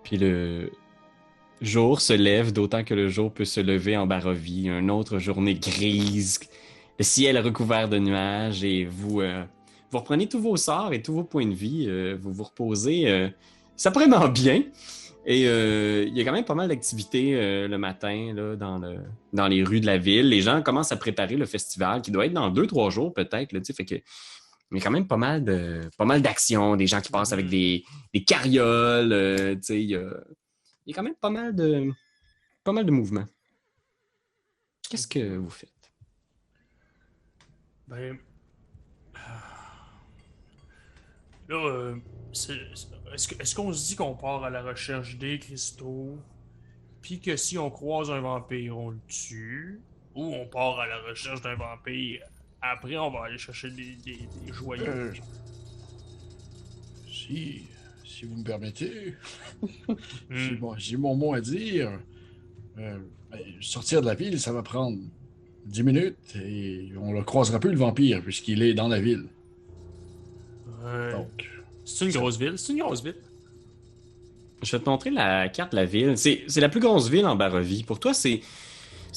Puis le jour se lève, d'autant que le jour peut se lever en Barovie. Une autre journée grise, le ciel est recouvert de nuages et vous reprenez tous vos sorts et tous vos points de vie. Vous vous reposez simplement bien. Et il y a quand même pas mal d'activités le matin là, dans les rues de la ville. Les gens commencent à préparer le festival qui doit être dans 2-3 jours peut-être. Là, fait que, il y a quand même pas mal d'actions, des gens qui passent avec des carrioles. Il y a quand même pas mal de mouvements. Qu'est-ce que vous faites? Ben, là, est-ce qu'on se dit qu'on part à la recherche des cristaux, puis que si on croise un vampire, on le tue, ou on part à la recherche d'un vampire, après on va aller chercher des joyaux? Si, si vous me permettez, Hmm. j'ai mon mot à dire. Sortir de la ville, ça va prendre 10 minutes et on ne croisera plus le vampire puisqu'il est dans la ville. Ouais. Donc, C'est une grosse ville? C'est une grosse ville? Je vais te montrer la carte de la ville. C'est la plus grosse ville en Barovie. Pour toi, c'est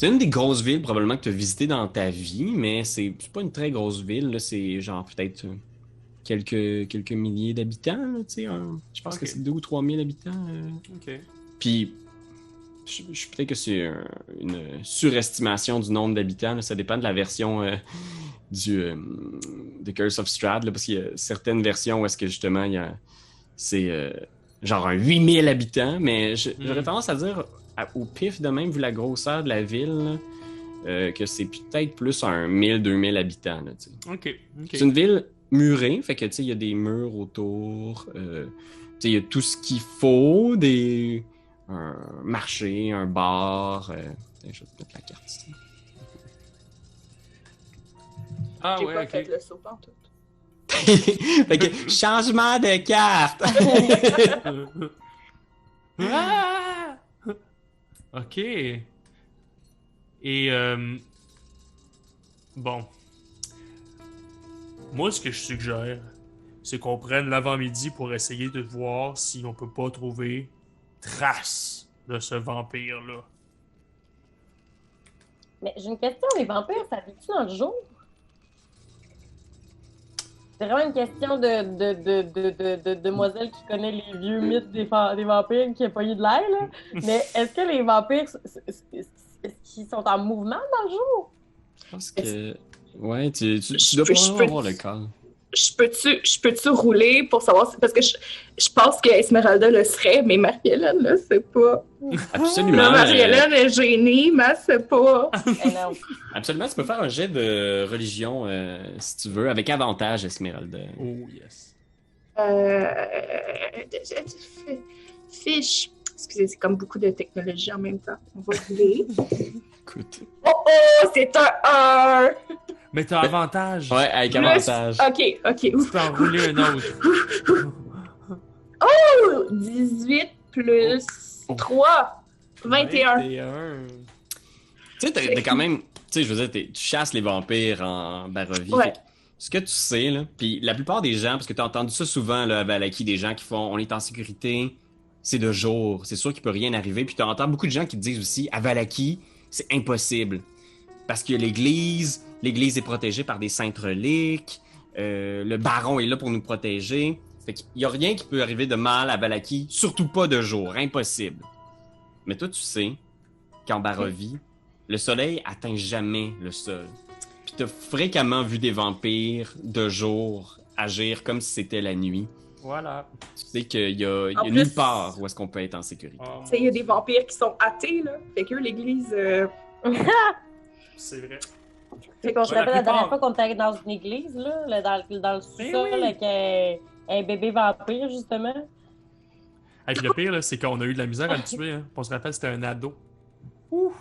une des grosses villes probablement que tu as visitées dans ta vie, mais c'est pas une très grosse ville. Là. C'est genre peut-être quelques milliers d'habitants. Là, tu sais, je pense que c'est 2 ou 3 000 habitants. Ok. Puis, peut-être que c'est une surestimation du nombre d'habitants. Là. Ça dépend de la version de Curse of Strahd, là, parce qu'il y a certaines versions où est-ce que justement c'est genre un 8 000 habitants, mais j'aurais tendance à dire au pif de même, vu la grosseur de la ville, là, que c'est peut-être plus un 1 000-2 000 habitants. Là, Ok. c'est une ville murée, fait que il y a des murs autour, il y a tout ce qu'il faut, un marché, un bar. Je vais te mettre la carte ici. Ah J'ai ouais, pas ok. fait le saut pantoute. Fait que, changement de carte! Ah! Ok. Et bon, moi ce que je suggère, c'est qu'on prenne l'avant-midi pour essayer de voir si on peut pas trouver trace de ce vampire-là. Mais j'ai une question, les vampires, ça vit-tu dans le jour? C'est vraiment une question de demoiselle qui connaît les vieux mythes des vampires qui a pas eu de l'air, là. Mais est-ce que les vampires, est-ce qu'ils sont en mouvement dans le jour? Je pense que. Ouais, tu Je dois peux- pas je peux- avoir le cas. Je peux-tu rouler pour savoir parce que je pense que Esmeralda le serait, mais Marie-Hélène le sait pas. Absolument. Là, Marie-Hélène est gênée, mais elle sait pas. Eh non. Absolument, tu peux faire un jet de religion si tu veux, avec avantage, Esmeralda. Oh yes. Fiche. Excusez, c'est comme beaucoup de technologie en même temps. On va rouler. Écoute. Oh, c'est un 1! Mais t'as avantage. Ouais, avec Plus- avantage. Ok. Tu peux en rouler un autre. Oh, 18 plus Oh. 3, 21. 21. Tu sais, t'as quand même. Tu sais, je veux dire, tu chasses les vampires en Barovie. Ouais. Fait que ce que tu sais, là, puis la plupart des gens, parce que t'as entendu ça souvent là, à Valaki, des gens qui font on est en sécurité, c'est de jour, c'est sûr qu'il peut rien arriver. Puis tu entends beaucoup de gens qui te disent aussi à Valaki, c'est impossible. Parce que l'église est protégée par des saintes reliques, le baron est là pour nous protéger. Fait qu'il y a rien qui peut arriver de mal à Valaki, surtout pas de jour, impossible. Mais toi, tu sais qu'en Barovie, le soleil atteint jamais le sol. Puis t'as fréquemment vu des vampires de jour agir comme si c'était la nuit. Voilà. Tu sais qu'il y a En nulle plus- part où est-ce qu'on peut être en sécurité. Oh, Tu sais, il y a des vampires qui sont athées, là. Fait que l'église. c'est vrai. Fait qu'on se Ouais, la rappelle la dernière plupart- fois qu'on était dans une église, là, dans le sous-sol, oui. avec un bébé vampire, justement. Et puis le pire, là, c'est qu'on a eu de la misère à le tuer. Hein. On se rappelle, c'était un ado. Ouh.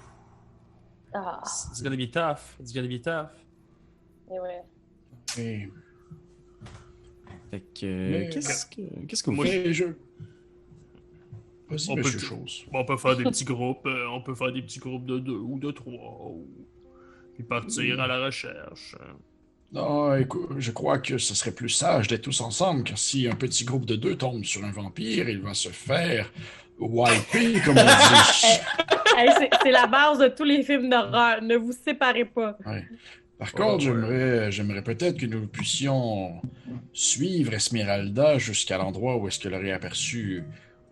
Ah, It's gonna be tough. It's gonna be tough. et ouais. et- Fait que, Mais- qu'est-ce que vous Moi, faites? mais Vas-y, On peut monsieur le- Chose. On peut faire des petits groupes. On peut faire des petits groupes de 2 ou de 3. Puis partir à la recherche. Non, écoute, je crois que ce serait plus sage d'être tous ensemble, car si un petit groupe de 2 tombe sur un vampire, il va se faire wiper, comme on dit. Hey, c'est la base de tous les films d'horreur. Ne vous séparez pas. Ouais. Par contre, j'aimerais peut-être que nous puissions suivre Esmeralda jusqu'à l'endroit où est-ce qu'elle aurait aperçu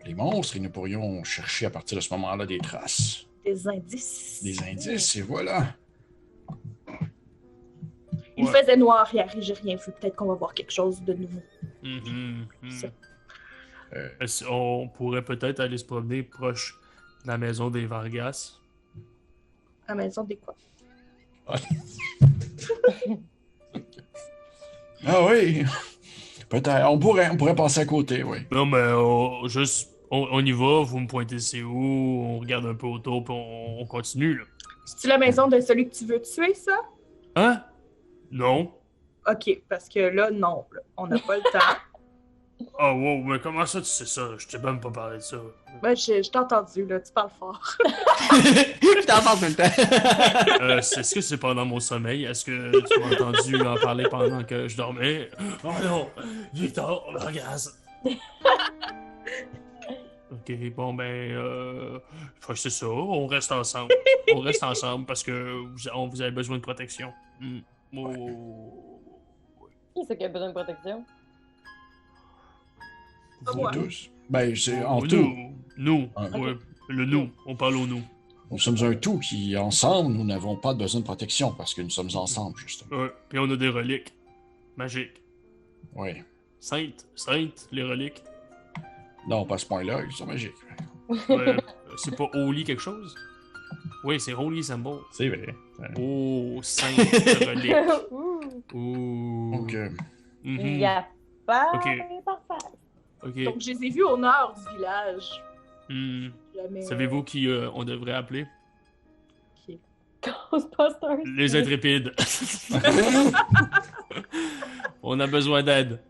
les monstres et nous pourrions chercher à partir de ce moment-là des traces, Des indices. des indices, et voilà. Il faisait noir hier et j'ai rien vu. Peut-être qu'on va voir quelque chose de nouveau. Ça. On pourrait peut-être aller se promener proche de la maison des Vargas. À la maison des quoi? Ah oui, peut-être. On pourrait passer à côté, oui. Non, mais on y va, vous me pointez c'est où, on regarde un peu autour, puis on continue, là. C'est-tu la maison de celui que tu veux tuer, ça? Hein? Non. Ok, parce que là, non. Là, on n'a pas le temps. Ah, wow, mais comment ça, tu sais ça? Je t'ai même pas parlé de ça. Ben, je t'ai entendu, là. Tu parles fort. Je t'en parle tout le temps. Est-ce que c'est pendant mon sommeil? Est-ce que tu m'as entendu en parler pendant que je dormais? Oh non! Victor, regarde! Ok, bon ben, c'est ça, on reste ensemble. On reste ensemble parce que vous avez besoin de protection. Oh. Qui c'est qui a besoin de protection? Vous Ouais. tous. Ben, c'est en Nous, tout. nous, Ah. ouais, le nous, on parle au nous. Nous sommes un tout qui, ensemble, nous n'avons pas besoin de protection parce que nous sommes ensemble, justement. Ouais, puis on a des reliques magiques. Oui. Saintes, les reliques. Non, pas à ce point-là, ils sont magiques. Ouais, c'est pas holy quelque chose? Oui, c'est holy symbol. C'est vrai. Oh, sainte relique. Ouh. Ouh. Donc, Mhm. Il y a pas Ok. parfait. Ok. Donc, je les ai vus au nord du village. Hmm. Jamais, Savez-vous qui on devrait appeler? Ghostbusters. Les intrépides. On a besoin d'aide.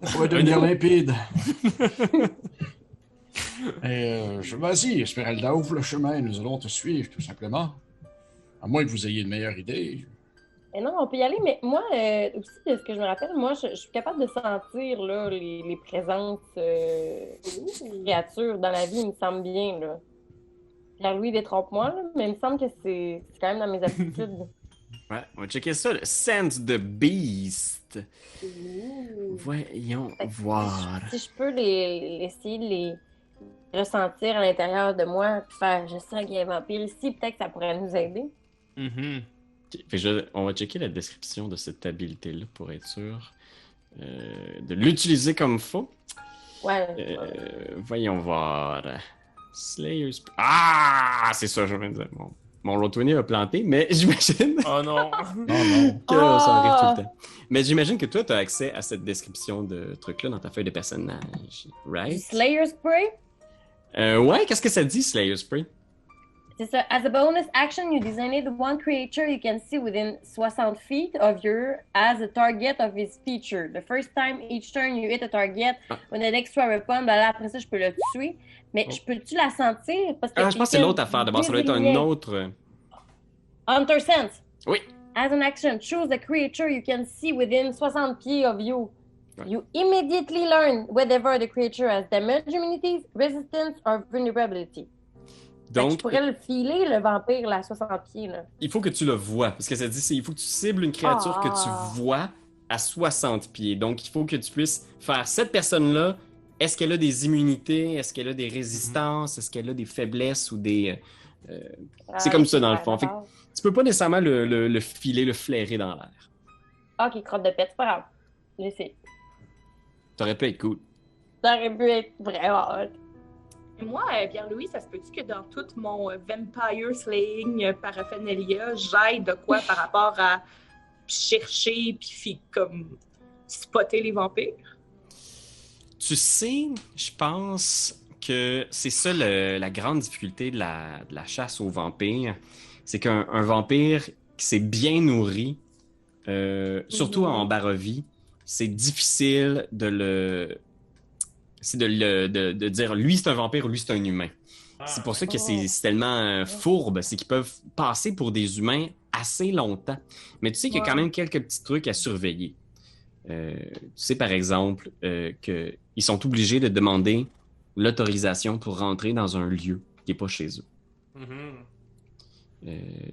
ça pourrait devenir limpide. Vas-y, Esmeralda, ouvre le chemin, nous allons te suivre, tout simplement. À moins que vous ayez une meilleure idée. Mais non, on peut y aller, mais moi, aussi, de ce que je me rappelle, moi, je suis capable de sentir là, les présences créatures dans la vie, il me semble bien. Là. Pierre-Louis, détrompe-moi, là, mais il me semble que c'est quand même dans mes habitudes. Ouais, on va checker ça, le Sense the Beast. Voyons Fait que voir. Si je peux essayer de les ressentir à l'intérieur de moi, puis faire, je sens qu'il y a un vampire ici, peut-être que ça pourrait nous aider. Mhm. Ok, fait que on va checker la description de cette habilité-là pour être sûr de l'utiliser comme faut. Ouais. Voyons voir. Slayer's... Ah! C'est ça, je viens de dire. Mon Roll20 a planté, mais j'imagine Oh non. Non. que ça arrive tout le temps. Mais j'imagine que toi, tu as accès à cette description de truc-là dans ta feuille de personnage, Du right? Slayer Spray? Ouais, qu'est-ce que ça dit, Slayer Spray? C'est ça. As a bonus action, you designated one creature you can see within 60 feet of you as a target of his feature. The first time each turn you hit a target with an extra weapon, ben là, après ça, je peux le tuer. Mais je peux-tu la sentir? Parce que Ah, je pense que c'est l'autre affaire. D'abord, ça doit être un autre... Hunter Sense. Oui. As an action, choose a creature you can see within 60 pieds of you. Ouais. You immediately learn whether the creature has damage immunities, resistance, or vulnerability. Donc, je pourrais le filer, le vampire, là, à 60 pieds. Là. il faut que tu le vois. Parce que ça dit, il faut que tu cibles une créature que tu vois à 60 pieds. Donc, il faut que tu puisses faire cette personne-là. Est-ce qu'elle a des immunités? Est-ce qu'elle a des résistances? Est-ce qu'elle a des faiblesses ou des... c'est comme ça, dans le fond. Fait que tu peux pas nécessairement le filer, le flairer dans l'air. Ok, crotte de pète, c'est pas grave. J'essaie. Ça aurait pu être cool. Ça aurait pu être vraiment hot. Et moi, Pierre-Louis, ça se peut-tu que dans tout mon Vampire Slaying paraphernalia, j'aille de quoi par rapport à chercher puis comme spotter les vampires? Tu sais, je pense que c'est ça la grande difficulté de la chasse aux vampires. C'est qu'un vampire qui s'est bien nourri, surtout en Barovie, c'est difficile de dire lui c'est un vampire, lui c'est un humain. C'est pour ça que c'est tellement fourbe, c'est qu'ils peuvent passer pour des humains assez longtemps. Mais tu sais qu'il y a quand même quelques petits trucs à surveiller. Tu sais par exemple qu'ils sont obligés de demander l'autorisation pour rentrer dans un lieu qui n'est pas chez eux. Tu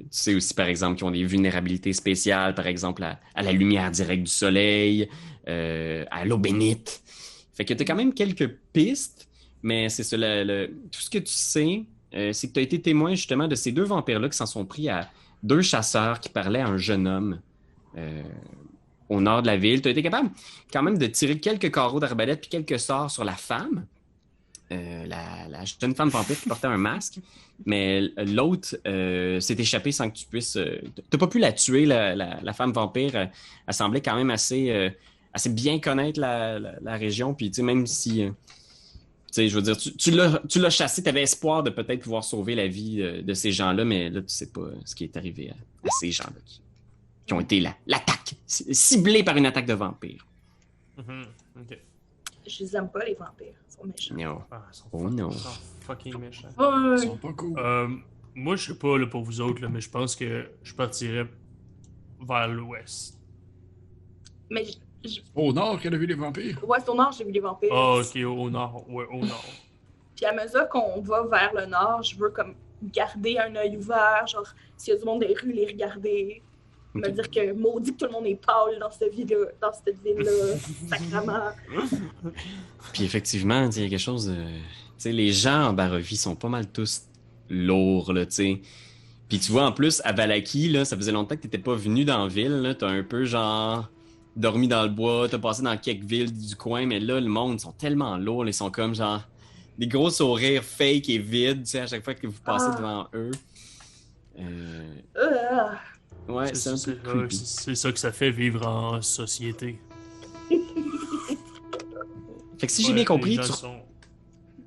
sais aussi, par exemple, qu'ils ont des vulnérabilités spéciales, par exemple, à la lumière directe du soleil, à l'eau bénite. Fait que tu as quand même quelques pistes, mais c'est ça, tout ce que tu sais, c'est que tu as été témoin justement de ces deux vampires-là qui s'en sont pris à deux chasseurs qui parlaient à un jeune homme au nord de la ville. Tu as été capable quand même de tirer quelques carreaux d'arbalète puis quelques sorts sur la femme. La jeune femme vampire qui portait un masque, mais l'autre s'est échappé sans que tu puisses... t'as pas pu la tuer, la femme vampire. Elle semblait quand même assez bien connaître la région, puis tu sais, même si... tu sais, je veux dire, tu l'as chassé, tu avais espoir de peut-être pouvoir sauver la vie de ces gens-là, mais là, tu sais pas ce qui est arrivé à ces gens-là qui ont été l'attaque, ciblés par une attaque de vampires. Ok. Je les aime pas, les vampires. Ils sont méchants. Non. Ah, ils sont Oh non. ils sont fucking méchants. Ils Ouais. sont pas cool. Moi, je sais pas là, pour vous autres, là, mais je pense que je partirais vers l'ouest. Mais Au nord, qu'elle a vu les vampires? ouais, c'est au nord, j'ai vu les vampires. Ah, ok, au nord. Ouais, au nord. Puis à mesure qu'on va vers le nord, je veux comme garder un œil ouvert, genre s'il y a du monde dans les rues, les regarder. Me dire que maudit que tout le monde est pâle dans cette ville-là, sacrément. Puis effectivement, il y a quelque chose de... Tu sais, les gens en Barovie sont pas mal tous lourds, là, tu sais. Puis tu vois, en plus, à Valaki, là, ça faisait longtemps que t'étais pas venu dans la ville, là. T'as un peu, genre, dormi dans le bois, t'as passé dans quelques villes du coin, mais là, le monde, ils sont tellement lourds, ils sont comme, genre, des gros sourires fake et vides, tu sais, à chaque fois que vous passez devant eux. Ouais, c'est un peu creepy. C'est ça que ça fait vivre en société. Fait que si j'ai bien compris, les gens tu sont...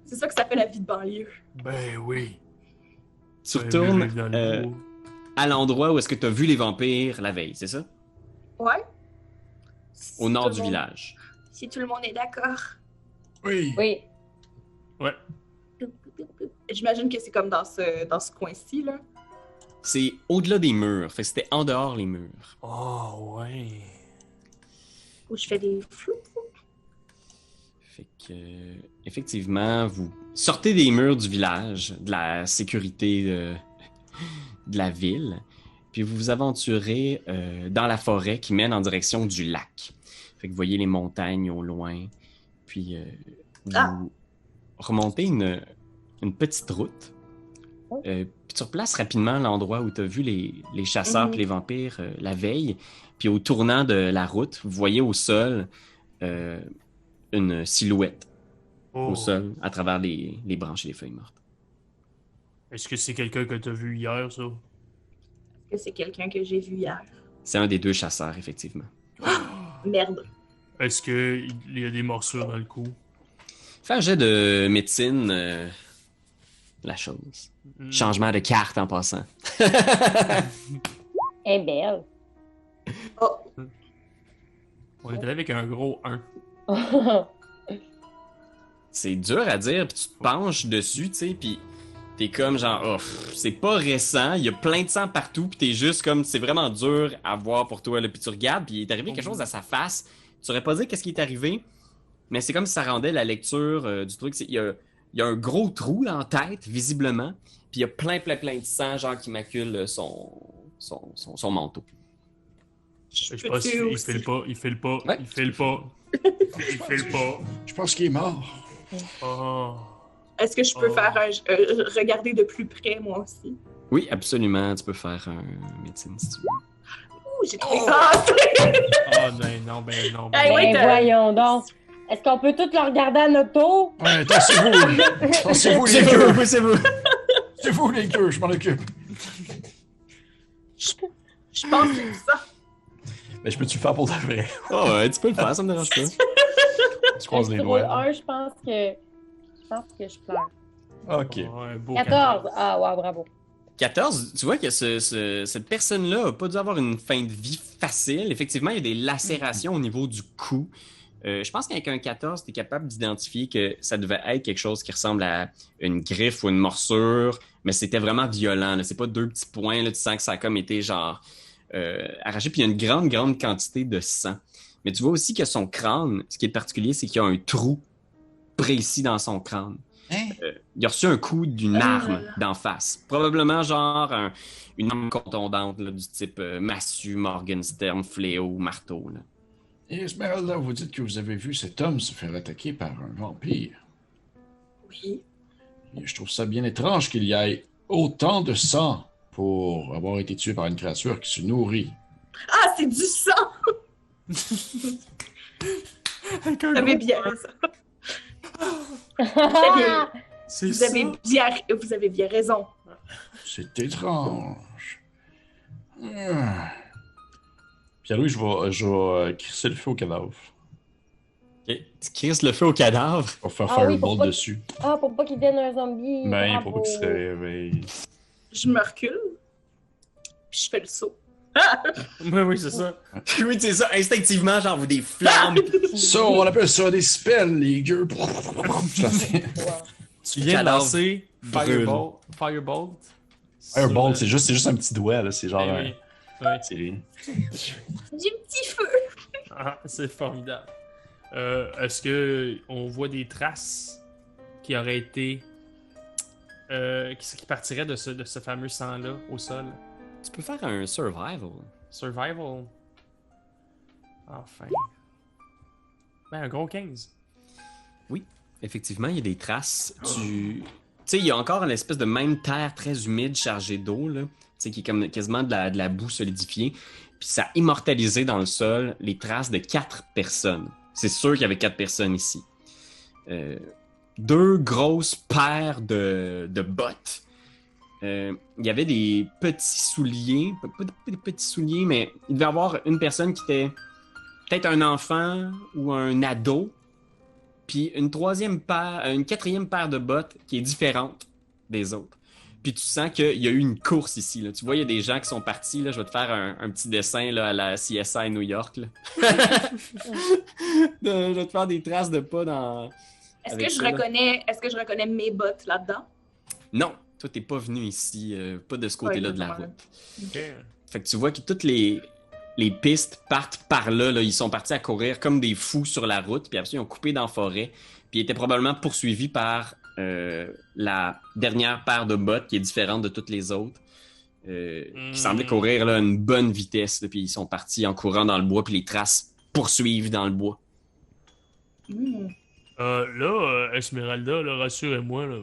C'est ça que ça fait la vie de banlieue. Ben oui. retournes vivre dans le bois. à l'endroit où est-ce que tu as vu les vampires la veille, c'est ça? Ouais. Au nord du village. Si tout le monde est d'accord. Oui. Oui. Ouais. J'imagine que c'est comme dans ce coin-ci, là. C'est au-delà des murs, fait que c'était en dehors les murs. Oh, ouais. Où je fais des flous. Fait que, effectivement, vous sortez des murs du village, de la sécurité de la ville, puis vous vous aventurez dans la forêt qui mène en direction du lac. Fait que vous voyez les montagnes au loin, puis vous remontez une petite route. Puis tu replaces rapidement l'endroit où tu as vu les chasseurs et les vampires la veille. Puis au tournant de la route, vous voyez au sol une silhouette au sol à travers les branches et les feuilles mortes. Est-ce que c'est quelqu'un que t'as vu hier, ça? Est-ce que c'est quelqu'un que j'ai vu hier? C'est un des deux chasseurs, effectivement. Merde. Est-ce qu'il y a des morsures dans le cou? Fais un jet de médecine, la chose. Changement de carte en passant. Elle est belle. Oh, On est allé avec un gros 1. C'est dur à dire, puis tu te penches dessus, tu sais, puis t'es comme genre, oh, c'est pas récent, il y a plein de sang partout, puis t'es juste comme, c'est vraiment dur à voir pour toi, là, puis tu regardes, puis il est arrivé quelque chose à sa face. Tu saurais pas dire qu'est-ce qui est arrivé, mais c'est comme si ça rendait la lecture du truc. Il y a un gros trou dans la tête, visiblement, puis il y a plein de sang, genre, qui macule son manteau. Je pense qu'il file pas, il file pas, Ouais. il file pas. Il file pas. Je pense qu'il est mort. Oh. est-ce que je peux faire regarder de plus près, moi aussi? Oui, absolument, tu peux faire un médecine si tu veux. Ouh, j'ai trouvé Oh. ça! Oh, ben non. Hey, ouais, Ben voyons donc. Est-ce qu'on peut tous le regarder à notre tour? Ouais, tassez-vous. Tassez-vous, les C'est queues. vous, c'est vous! C'est vous, les queues, je m'en occupe. Je pense que c'est ça. Mais je peux-tu le faire pour de vrai? Oh, ouais, tu peux le faire, ça me dérange pas. Je croise les Sur doigts. un, je pense que je pleure. Ok. Un beau 14. Ah, ouais, bravo. 14, tu vois que cette personne-là n'a pas dû avoir une fin de vie facile. Effectivement, il y a des lacérations au niveau du cou. Je pense qu'avec un 14, tu es capable d'identifier que ça devait être quelque chose qui ressemble à une griffe ou une morsure, mais c'était vraiment violent. Là. C'est pas deux petits points, là, tu sens que ça a comme été genre arraché. Puis il y a une grande quantité de sang. Mais tu vois aussi que son crâne, ce qui est particulier, c'est qu'il y a un trou précis dans son crâne. Hein? Il a reçu un coup d'une arme d'en face. Probablement genre une arme contondante là, du type massue, Morgenstern, fléau, marteau. Là. Et Esmeralda, vous dites que vous avez vu cet homme se faire attaquer par un vampire. Oui. Et je trouve ça bien étrange qu'il y ait autant de sang pour avoir été tué par une créature qui se nourrit. Ah, c'est du sang! Vous avez bien raison. C'est Vous ça. vous avez bien raison. C'est étrange. Pierre-Louis, je vais crisser le feu au cadavre. Ok. Tu crisses le feu au cadavre. On va faire Ah oui, Firebolt pour pas- dessus. Ah, pour pas qu'il devienne un zombie. Ben, bravo. pour pas qu'il se réveille. Je me recule, puis je fais le saut. Oui, c'est ça. Oui, c'est ça. Instinctivement, genre, vous des flammes. Ça, on appelle ça des spells, les gueux. Tu viens de Cadavre lancer brûle. Firebolt. Firebolt, c'est juste un petit doigt, là. C'est genre. Oui, oui. C'est... Du petit feu. Ah, c'est formidable. Est-ce que on voit des traces qui auraient été qui partiraient de ce fameux sang-là au sol? Tu peux faire un survival. Survival. Enfin. Ben, un gros 15. Effectivement, il y a des traces. Tu sais, il y a encore une espèce de même terre très humide chargée d'eau, là. Tu sais, qui est comme quasiment de la boue solidifiée. Puis ça a immortalisé dans le sol les traces de 4 personnes. C'est sûr qu'il y avait 4 personnes ici. 2 grosses paires de bottes. Il y avait des petits souliers. Pas des petits souliers, mais il devait y avoir une personne qui était peut-être un enfant ou un ado. Puis une quatrième paire de bottes qui est différente des autres. Puis tu sens qu'il y a eu une course ici. Là. Tu vois, il y a des gens qui sont partis. Là. Je vais te faire un petit dessin là, à la CSI New York. Là. Je vais te faire des traces de pas dans... Est-ce avec que je ça, là. reconnais mes bottes là-dedans? Non, toi, t'es pas venu ici. Pas de ce côté-là Ouais, de la vraiment. route. Ok. Fait que tu vois que toutes les pistes partent par là, là. Ils sont partis à courir comme des fous sur la route. Puis après ça, ils ont coupé dans la forêt. Puis ils étaient probablement poursuivis par la dernière paire de bottes qui est différente de toutes les autres. Qui semblait courir là, à une bonne vitesse. Là, puis ils sont partis en courant dans le bois. Puis les traces poursuivent dans le bois. Esmeralda, là, rassurez-moi, là,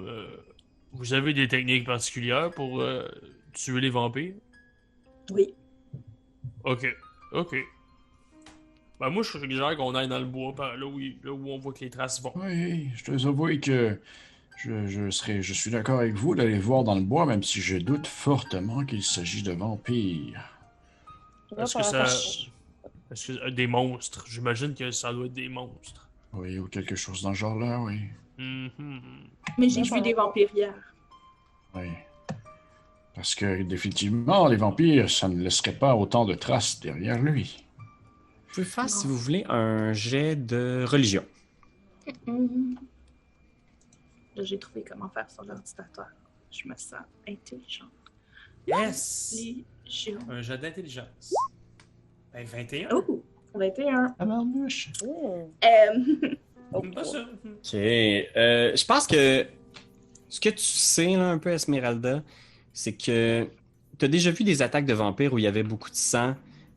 vous avez des techniques particulières pour tuer les vampires? Oui. Ok. Ben moi, je suggère qu'on aille dans le bois, par là où on voit que les traces vont. Oui, je dois avouer que je suis d'accord avec vous d'aller voir dans le bois, même si je doute fortement qu'il s'agit de vampires. Est-ce que des monstres? J'imagine que ça doit être des monstres. Oui, ou quelque chose dans ce genre-là, oui. Mhm. Mais j'ai vu des vampires hier. Oui. Parce que, définitivement, les vampires, ça ne laisserait pas autant de traces derrière lui. Vous pouvez faire, si vous voulez, un jet de religion. Là, j'ai trouvé comment faire sur l'ordinateur. Je me sens intelligente. Yes! Légion. Un jet d'intelligence. Ben, 21. Oh, 21. Ah, marmouche. Pas ça. Ok. Je pense que ce que tu sais là, un peu, Esmeralda, c'est que tu as déjà vu des attaques de vampires où il y avait beaucoup de sang,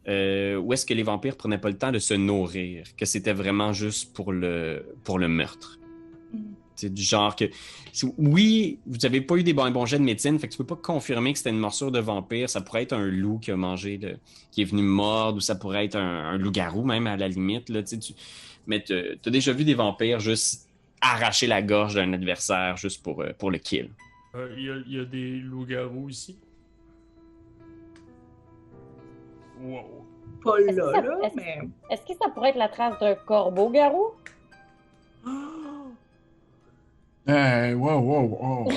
où est-ce que les vampires prenaient pas le temps de se nourrir, que c'était vraiment juste pour le meurtre. C'est du genre que... Oui, vous n'avez pas eu des bons jets de médecine, fait que tu peux pas confirmer que c'était une morsure de vampire. Ça pourrait être un loup qui a mangé, qui est venu mordre, ou ça pourrait être un loup-garou même, à la limite. Là, mais tu as déjà vu des vampires juste arracher la gorge d'un adversaire juste pour le kill. Il y a des loups-garous ici. Wow. Pas Est-ce que là, ça- là, est-ce- mais... Est-ce que ça pourrait être la trace d'un corbeau-garou? Wow.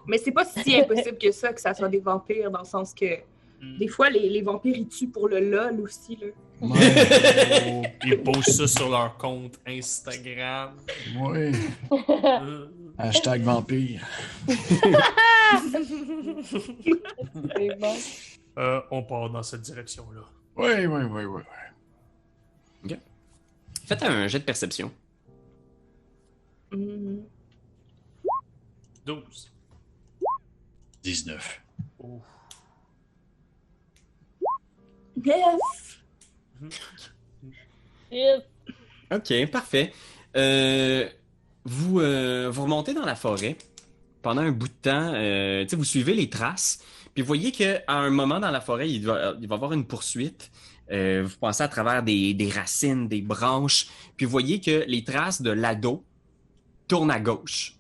Mais c'est pas si impossible que ça soit des vampires, dans le sens que des fois, les vampires, ils tuent pour le LOL aussi, là. Ouais. Ils posent ça sur leur compte Instagram. Oui. Hashtag vampire. C'est bon. On part dans cette direction-là. Oui. Faites un jet de perception. Hmm. 12. 19. Oh. 9. Yes. Ok, parfait. Vous remontez dans la forêt pendant un bout de temps. Tu sais, vous suivez les traces. Puis vous voyez qu'à un moment dans la forêt, il va y avoir une poursuite. Vous passez à travers des racines, des branches. Puis vous voyez que les traces de l'ado tournent à gauche.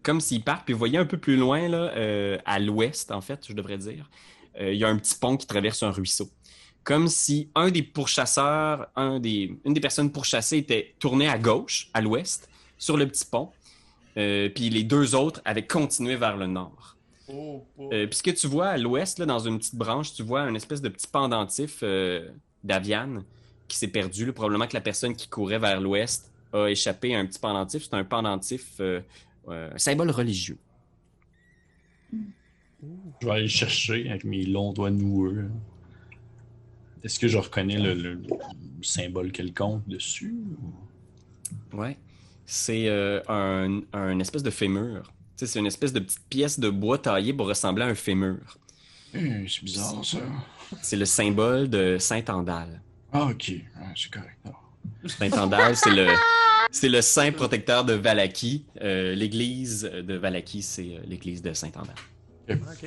Comme s'ils partent. Puis vous voyez un peu plus loin, là, à l'ouest, en fait, je devrais dire, il y a un petit pont qui traverse un ruisseau. Comme si un des pourchasseurs, une des personnes pourchassées était tournée à gauche, à l'ouest, sur le petit pont. Puis les deux autres avaient continué vers le nord. Oh, oh. Puis ce que tu vois à l'ouest, là, dans une petite branche, tu vois une espèce de petit pendentif d'aviane qui s'est perdu. Là. Probablement que la personne qui courait vers l'ouest a échappé à un petit pendentif. C'est un pendentif, un symbole religieux. Je vais aller le chercher avec mes longs doigts noueux. Est-ce que je reconnais le symbole quelconque dessus? Ouais. C'est un espèce de fémur. Tu sais, c'est une espèce de petite pièce de bois taillée pour ressembler à un fémur. C'est bizarre, ça. C'est le symbole de Saint-Andal. Ah, ok. Ah, c'est correct. Ah. Saint-Andal, c'est le saint protecteur de Valaki. L'église de Valaki, c'est l'église de Saint-Andal. Ok.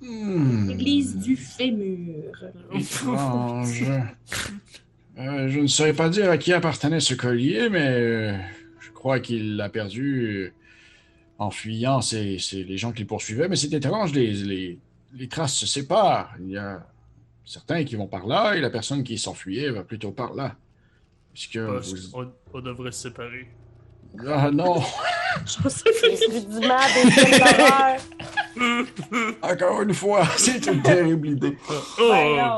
L'église du fémur. Étrange. Je ne saurais pas dire à qui appartenait ce collier, mais je crois qu'il l'a perdu en fuyant. C'est les gens qui le poursuivaient, mais c'est étrange, les traces se séparent. Il y a certains qui vont par là et la personne qui s'enfuyait va plutôt par là. Est-ce que On devrait se séparer. Ah non! Je sais que Les rudiments des films d'horreur. Encore une fois, c'est une terrible idée. Oh,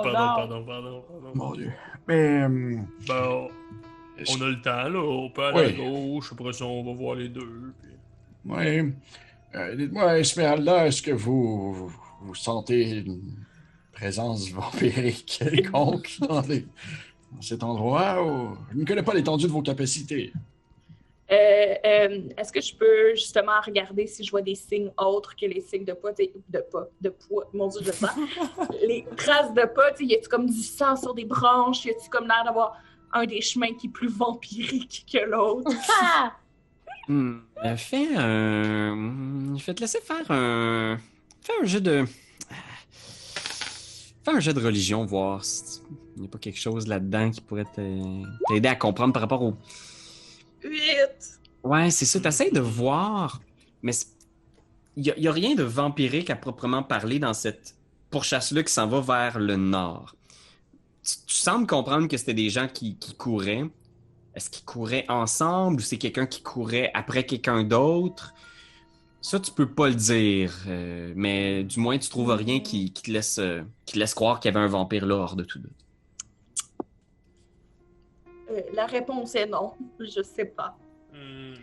Ben non, pardon. Mon Dieu. Mais... Ben, est-ce- on a le temps, là. On peut aller à Oui. gauche. Après ça, on va voir les deux. Puis... Oui. Dites-moi, Esmeralda, est-ce que vous sentez une présence vampirique quelconque dans cet endroit? Ou... Je ne connais pas l'étendue de vos capacités. Est-ce que je peux justement regarder si je vois des signes autres que les signes de pas, de poids, mon Dieu, je sens. Les traces de pas, y a-tu comme du sang sur des branches? Y a-tu comme l'air d'avoir un des chemins qui est plus vampirique que l'autre? Ah! Faites laisser faire un... Fais un jeu de... Fais un jeu de religion, voir s'il n'y a pas quelque chose là-dedans qui pourrait t'aider à comprendre par rapport au... 8! Ouais, c'est ça. T'essayes de voir, mais il y a rien de vampirique à proprement parler dans cette pourchasse-là qui s'en va vers le nord. Tu sembles comprendre que c'était des gens qui couraient. Est-ce qu'ils couraient ensemble ou c'est quelqu'un qui courait après quelqu'un d'autre? Ça, tu peux pas le dire, mais du moins, tu trouves rien qui te laisse croire qu'il y avait un vampire là hors de tout doute. La réponse est non. Je sais pas. Hmm.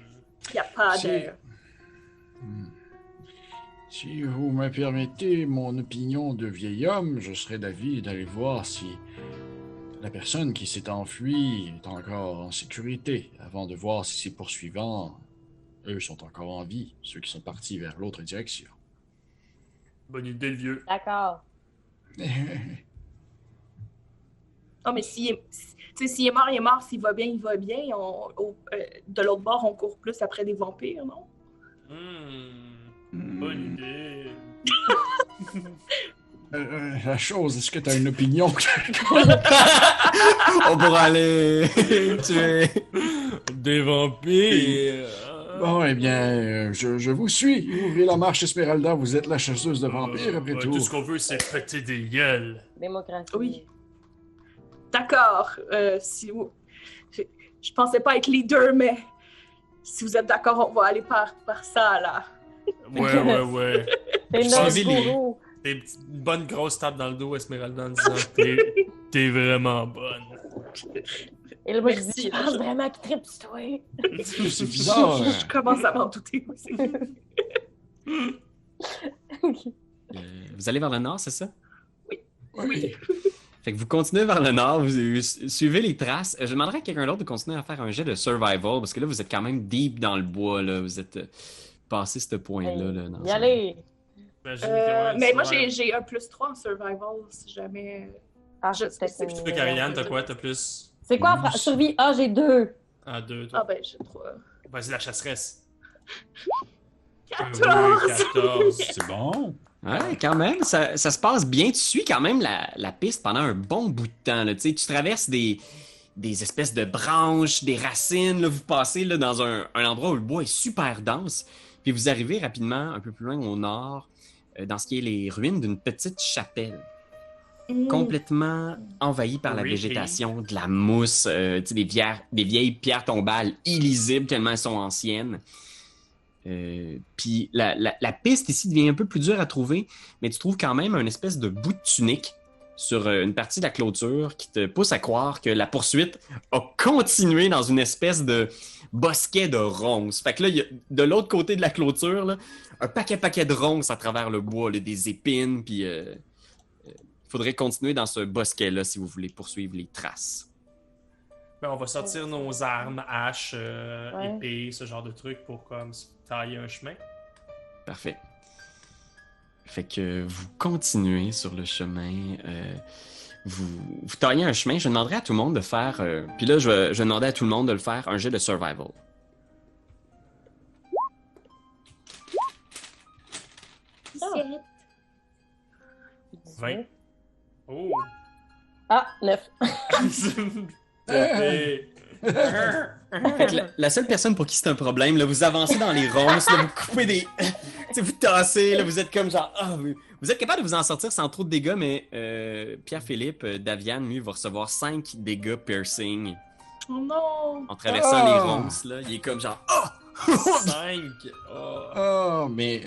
Il n'y a pas Si- de... Si vous me permettez mon opinion de vieil homme, je serais d'avis d'aller voir si la personne qui s'est enfuie est encore en sécurité, avant de voir si ses poursuivants, eux, sont encore en vie, ceux qui sont partis vers l'autre direction. Bonne idée, le vieux. D'accord. Non, mais s'il est mort, il est mort. S'il va bien, il va bien. De l'autre bord, on court plus après des vampires, non? Bonne idée. La chose, est-ce que tu as une opinion? On pourra aller tuer. Des vampires. Bon, eh bien, je vous suis. Ouvrez la marche, Esmeralda. Vous êtes la chasseuse de vampires, après Ouais, tout. tout ce qu'on veut, c'est péter des gueules. Démocratie. Oui. D'accord. Je pensais pas être leader, mais si vous êtes d'accord, on va aller par ça, là. Ouais. C'est Suivez notre les- gourou. Une bonne grosse tape dans le dos, Esmeralda, en disant t'es vraiment bonne. Et là, moi, je Merci, dis, je là, pense je- vraiment qu'il tripe sur toi. C'est bizarre. Je commence à m'en douter aussi. Vous allez vers le nord, c'est ça? Oui. Fait que vous continuez vers le nord, vous suivez les traces. Je demanderais à quelqu'un d'autre de continuer à faire un jet de survival, parce que là, vous êtes quand même deep dans le bois, là. Vous êtes passé ce point-là. Là, dans Y aller! Imagine que, Mais moi, ouais. j'ai un +3 en survival, si jamais... Ah, Je- c'est peut-être c'est- une- Toi, Karianne, t'as quoi? T'as plus... C'est quoi, survie? Ah, j'ai 2. Ah, 2, Ah toi. ben, j'ai 3. Vas-y, la chasseresse. 14! Oui, 14. C'est bon. Ouais, quand même, ça se passe bien. Tu suis quand même la piste pendant un bon bout de temps. Là. Tu sais, tu traverses des espèces de branches, des racines. Là, vous passez là, dans un endroit où le bois est super dense. Puis vous arrivez rapidement un peu plus loin au nord, dans ce qui est les ruines d'une petite chapelle. Complètement envahie par la Creepy. végétation, de la mousse, tu sais, des vieilles pierres tombales illisibles tellement elles sont anciennes. Puis la piste ici devient un peu plus dure à trouver, mais tu trouves quand même un espèce de bout de tunique sur une partie de la clôture qui te pousse à croire que la poursuite a continué dans une espèce de bosquet de ronces. Fait que là, il y a, de l'autre côté de la clôture, là, un paquet de ronces à travers le bois, là, des épines, puis il faudrait continuer dans ce bosquet-là si vous voulez poursuivre les traces. Ben, on va sortir nos armes, haches, Ouais. épées, ce genre de trucs pour comme se tailler un chemin. Parfait. Fait que vous continuez sur le chemin. Vous taillez un chemin. Je demanderai à tout le monde de faire... puis là, je vais demander à tout le monde de le faire un jet de survival. Ah. 20. Oh! Ah, 9. Fait Fait que la seule personne pour qui c'est un problème, là, vous avancez dans les ronces, là, vous coupez des... tu sais, vous tassez, là, vous êtes comme genre... Ah, vous êtes capable de vous en sortir sans trop de dégâts, mais Pierre-Philippe, Davian, lui, va recevoir 5 dégâts piercing Oh non! en traversant les ronces. Là. Il est comme genre... Ah! 5! Oh, mais.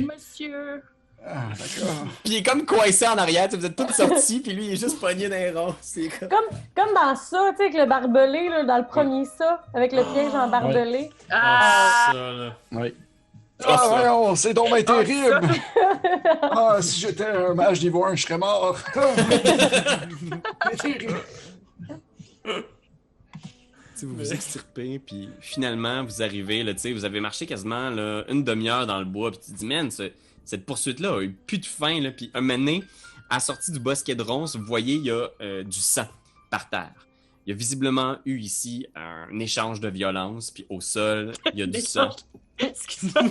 Monsieur! Ah, d'accord. Puis il est comme coincé en arrière, tu sais, vous êtes tous sortis, puis lui, il est juste pogné dans les ronces. C'est comme... Comme dans ça, tu sais, avec le barbelé, là, dans le premier ça, avec le piège en barbelé. Ah! Ça, là. Oui. Ah, Ah, ça. voyons, c'est donc bien Ah, terrible! Ah, si j'étais un mage niveau 1, je serais mort! C'est terrible! Tu sais, vous vous extirpez, puis finalement, vous arrivez, là, tu sais, vous avez marché quasiment là, une demi-heure dans le bois, puis tu te dis, man, cette poursuite-là a eu plus de fin, là, puis un moment donné, à la sortie du bosquet de ronces, vous voyez, il y a du sang par terre. Il y a visiblement eu ici un échange de violence, puis au sol, il y a du sang. Excuse-moi.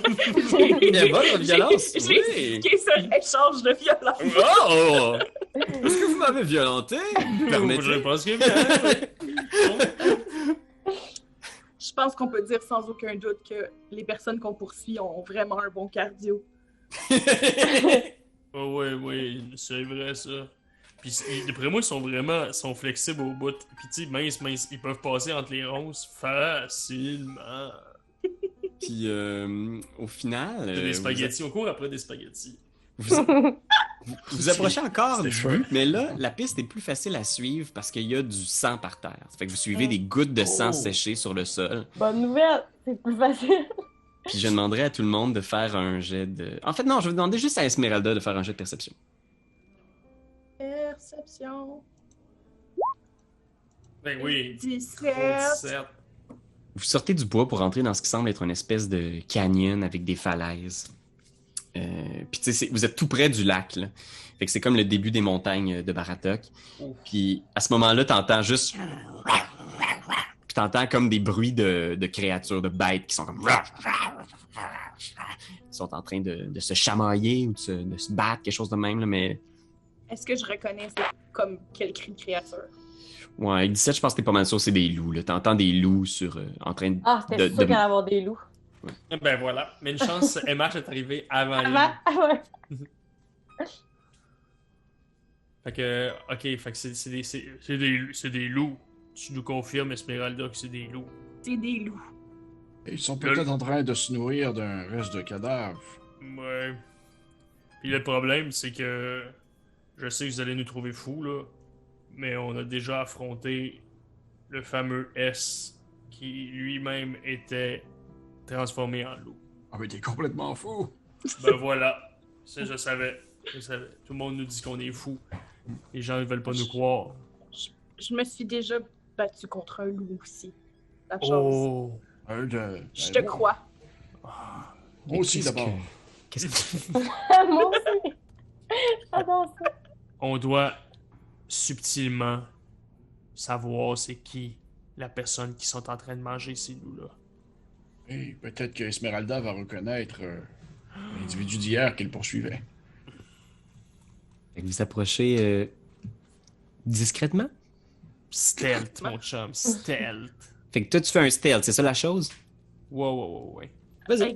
Il y a votre violence? J'ai Oui. expliqué ça, échange de violence. Oh! Est-ce que vous m'avez violenté? Je Permettez. pense que bien. Je pense qu'on peut dire sans aucun doute que les personnes qu'on poursuit ont vraiment un bon cardio. Oh, oui, c'est vrai ça. Puis d'après moi, ils sont flexibles au bout. Puis tu sais, mince, ils peuvent passer entre les ronces facilement. Puis au final... Des spaghettis, on court après des spaghettis. Vous approchez encore du C'était but, mais là, la piste est plus facile à suivre parce qu'il y a du sang par terre. Ça fait que vous suivez des gouttes de sang séchées sur le sol. Bonne nouvelle, c'est plus facile. Puis je demanderai à tout le monde de faire un jet de... En fait, non, je vais demander juste à Esmeralda de faire un jet de perception. Perception. Ben oui. 17. 17. Vous sortez du bois pour entrer dans ce qui semble être une espèce de canyon avec des falaises. Puis tu sais, vous êtes tout près du lac, là. Fait que c'est comme le début des montagnes de Baratok. Puis à ce moment-là, t'entends juste... Puis t'entends comme des bruits de créatures, de bêtes qui sont comme... Ils sont en train de se chamailler ou de se battre, quelque chose de même, là, mais... Est-ce que je reconnais c'est comme quel cri de créature? Ouais, avec 17, je pense que t'es pas mal sûr c'est des loups, là. T'entends des loups en train de... Ah, c'était sûr qu'il allait y avoir des loups. Ben voilà. Mais une chance, MH est arrivé avant les Ah, loups. ouais. Fait que, ok, fait que c'est des loups. Tu nous confirmes, Esmeralda, que c'est des loups. C'est des loups. Ils sont peut-être en train de se nourrir d'un reste de cadavre. Ouais. Puis le problème, c'est que je sais que vous allez nous trouver fous, là, mais on a déjà affronté le fameux S qui lui-même était transformé en loup. Ah, mais t'es complètement fou! Ben voilà. Ça, je savais. Tout le monde nous dit qu'on est fous. Les gens ne veulent pas nous croire. Je me suis déjà battue contre un loup aussi. La chose. Oh! Je te crois. Moi aussi, d'abord. Qu'est-ce que... Moi aussi. J'adore ça. On doit subtilement savoir c'est qui la personne qui sont en train de manger ces loups-là. Et peut-être que Esmeralda va reconnaître l'individu d'hier qu'il poursuivait. Fait que vous approchez discrètement? Stealth, mon chum, stealth. Fait que toi, tu fais un stealth, c'est ça la chose? Wow. Vas-y.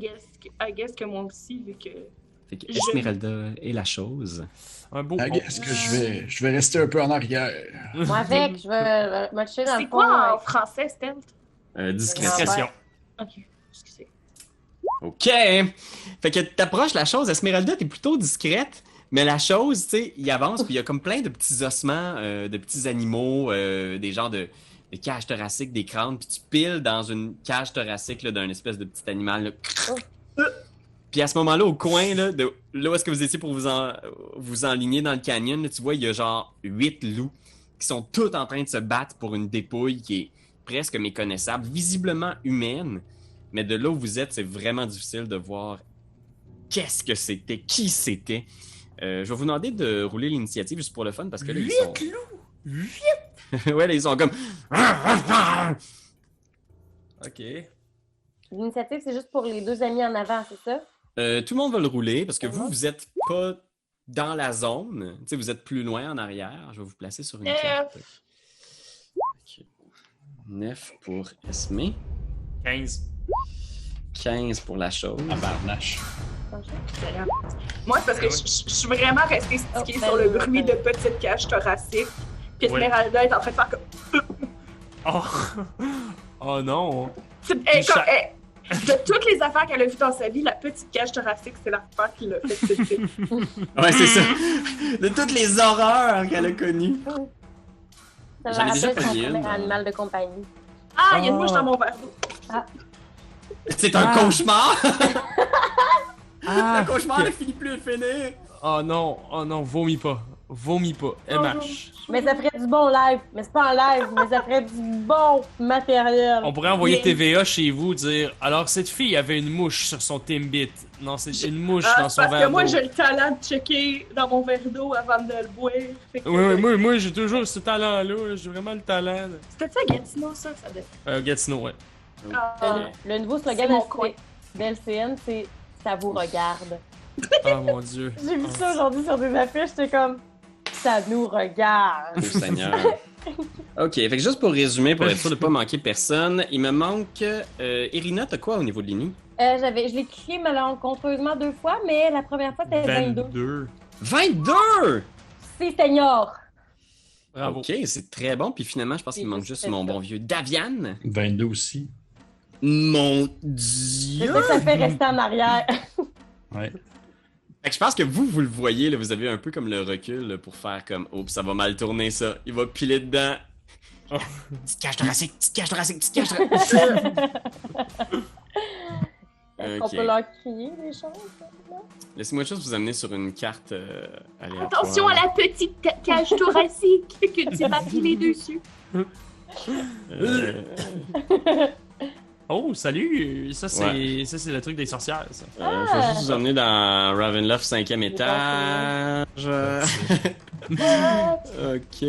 I guess que moi aussi, vu que... Fait que Esmeralda est la chose. Un beau. Est-ce que je vais rester un peu en arrière? Moi, avec, je vais me toucher dans le C'est fond. quoi en français, stealth? Discrétion. Ok, excusez. OK! Fait que t'approches la chose. Esmeralda, t'es plutôt discrète, mais la chose, tu sais, il avance, puis il y a comme plein de petits ossements, de petits animaux, des genres de cages thoraciques, des crânes, puis tu piles dans une cage thoracique là, d'un espèce de petit animal. Là. Puis à ce moment-là, au coin, là où est-ce que vous étiez pour vous enligner dans le canyon, là, tu vois, il y a genre 8 loups qui sont tous en train de se battre pour une dépouille qui est presque méconnaissable, visiblement humaine. Mais de là où vous êtes, c'est vraiment difficile de voir qu'est-ce que c'était, qui c'était. Je vais vous demander de rouler l'initiative juste pour le fun, parce que là, 8 ils sont... loups! 8? Ouais, là, ils sont comme... Ok. L'initiative, c'est juste pour les deux amis en avant, c'est ça? Tout le monde va le rouler, parce que vous êtes pas dans la zone. Tu sais, vous êtes plus loin en arrière. Je vais vous placer sur une carte. Okay. 9 pour Esme. 15. 15 pour la chose. À barnache. Moi, c'est parce que je suis vraiment restée stickée sur le bruit de petites cages thoraciques. Puis Esmeralda est en train de faire comme... Oh non! De toutes les affaires qu'elle a vues dans sa vie, la petite cage thoracique, c'est l'affaire qui l'a fait tilter. Ouais, c'est ça. De toutes les horreurs qu'elle a connues. Ça J'en ai me déjà rappelle son connu une. premier animal de compagnie. Ah, il y a une mouche dans mon verre d'eau. C'est un cauchemar! Ah, Le cauchemar ne finit plus de finir! oh non, vomis pas. MH. Mais ça ferait du bon live. Mais c'est pas en live, mais ça ferait du bon matériel. On pourrait envoyer TVA chez vous dire alors cette fille avait une mouche sur son Timbit. Non, c'est une mouche dans son Parce verre que moi, d'eau. j'ai le talent de checker dans mon verre d'eau avant de le boire. Fait que- Oui, moi j'ai toujours ce talent-là. J'ai vraiment le talent. C'était ça, Gatineau, ça devait... Gatineau, ouais. Ah. Le nouveau C'est slogan mon coin. d'LCN, c'est « Ça vous regarde Oh mon dieu. ». J'ai vu ça aujourd'hui sur des affiches, j'étais comme « Ça nous regarde Oh Seigneur. OK, fait que juste pour résumer, pour être sûr de pas manquer personne, il me manque... Irina, t'as quoi au niveau de l'INI? ». Je l'ai cliqué malencontreusement 2 fois, mais la première fois, c'était 22. 22! C'est senior. Bravo. OK, c'est très bon. Puis finalement, je pense qu'il manque juste mon bon vieux Davian. 22 aussi. Mon C'est Dieu! ça que ça fait rester en arrière. Ouais. Fait que je pense que vous le voyez, là, vous avez un peu comme le recul là, pour faire comme « Oups, ça va mal tourner ça. Il va piler dedans. Oh. Petite cage thoracique, petite cage thoracique, petite cage thoracique. » Est-ce qu'on peut leur crier des choses? Là? Laissez-moi juste vous amener sur une carte aléatoire. Attention à la petite cage thoracique que tu m'as pilé dessus. Oh, salut! Ça, c'est Ouais. ça, c'est le truc des sorcières, ça. Je vais juste vous emmener dans Ravenloft 5e étage. Ok.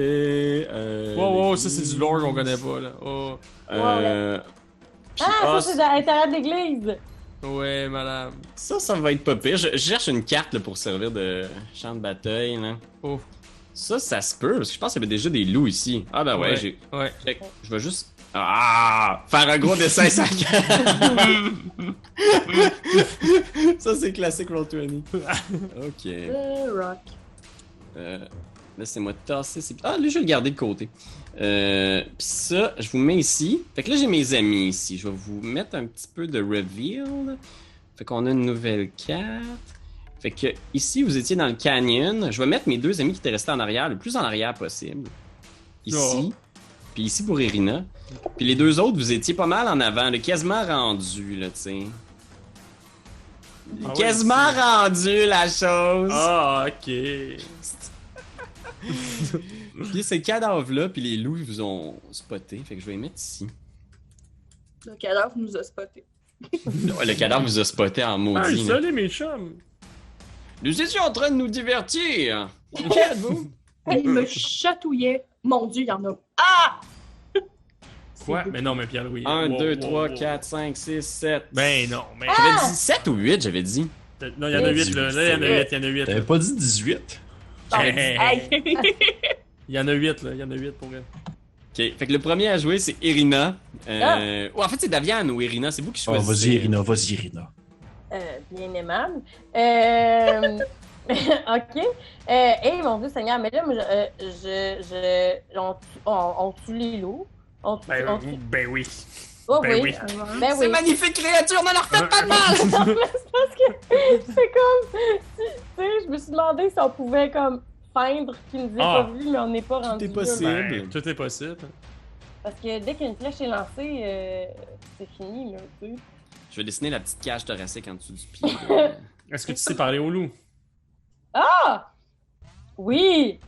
Wow, ça, c'est du lore qu'on connaît pas, là. Oh. Puis, Ça, c'est à l'intérieur de l'église. Ouais, madame. ça va être pas pire. Je cherche une carte là, pour servir de champ de bataille. Là. Oh. Ça se peut, parce que je pense qu'il y avait déjà des loups ici. Ah ben ouais, j'ai... Ouais. Check. Je vais juste... faire un gros dessin sur la carte. Ça, c'est classique Roll20. Ok. Rock. Laissez-moi tasser ces... Ah, lui, je vais le garder de côté. Puis ça, je vous mets ici. Fait que là, j'ai mes amis ici. Je vais vous mettre un petit peu de reveal. Fait qu'on a une nouvelle carte. Fait que ici, vous étiez dans le canyon. Je vais mettre mes 2 amis qui étaient restés en arrière, le plus en arrière possible. Ici. Puis ici pour Irina. Puis les 2 autres, vous étiez pas mal en avant, là, quasiment rendus, là, tu sais. Ah ouais, Quasiment rendu, la chose. Ah, ok. Puis ces cadavres-là, puis les loups, ils vous ont spoté. Fait que je vais les mettre ici. Le cadavre nous a spotés. Le cadavre vous a spoté en maudit. là. Salut mes chums! Nous étions en train de nous divertir. Qui êtes-vous? Il me chatouillait. Mon Dieu, il y en a. Ah! Quoi? Mais non, mais Pierre-Louis. 1, wow, 2, wow, 3, wow. 4, 5, 6, 7. Ben non, mais. J'avais dit 7 ou 8, j'avais dit. Non, il y en a 8 là. Là, il y en a 8, il y en a 8. T'avais pas dit 18? Hey. Il y en a 8 là, il y en a 8 pour elle. Ok, fait que le premier à jouer, c'est Irina. Ou en fait, c'est Daviane ou Irina, c'est vous qui Oh, choisissez. vas-y, Irina, vas-y, Irina. Bien aimable. OK. Mon Dieu Seigneur, mais là, moi, on tue les loups. On tue, Ben oui. Oh, ben oui. oui. Ben C'est oui. magnifique créature, ne leur faites pas de mal! Non, mais c'est parce que c'est comme... Tu sais, je me suis demandé si on pouvait comme feindre qu'ils nous aient pas vus, mais on n'est pas rendu est là. possible. Ben, tout est possible. Parce que dès qu'une flèche est lancée, c'est fini, là, tu sais. Je vais dessiner la petite cage thoracique en dessous du pied. là. Est-ce que tu sais parler au loup? Ah! Oui!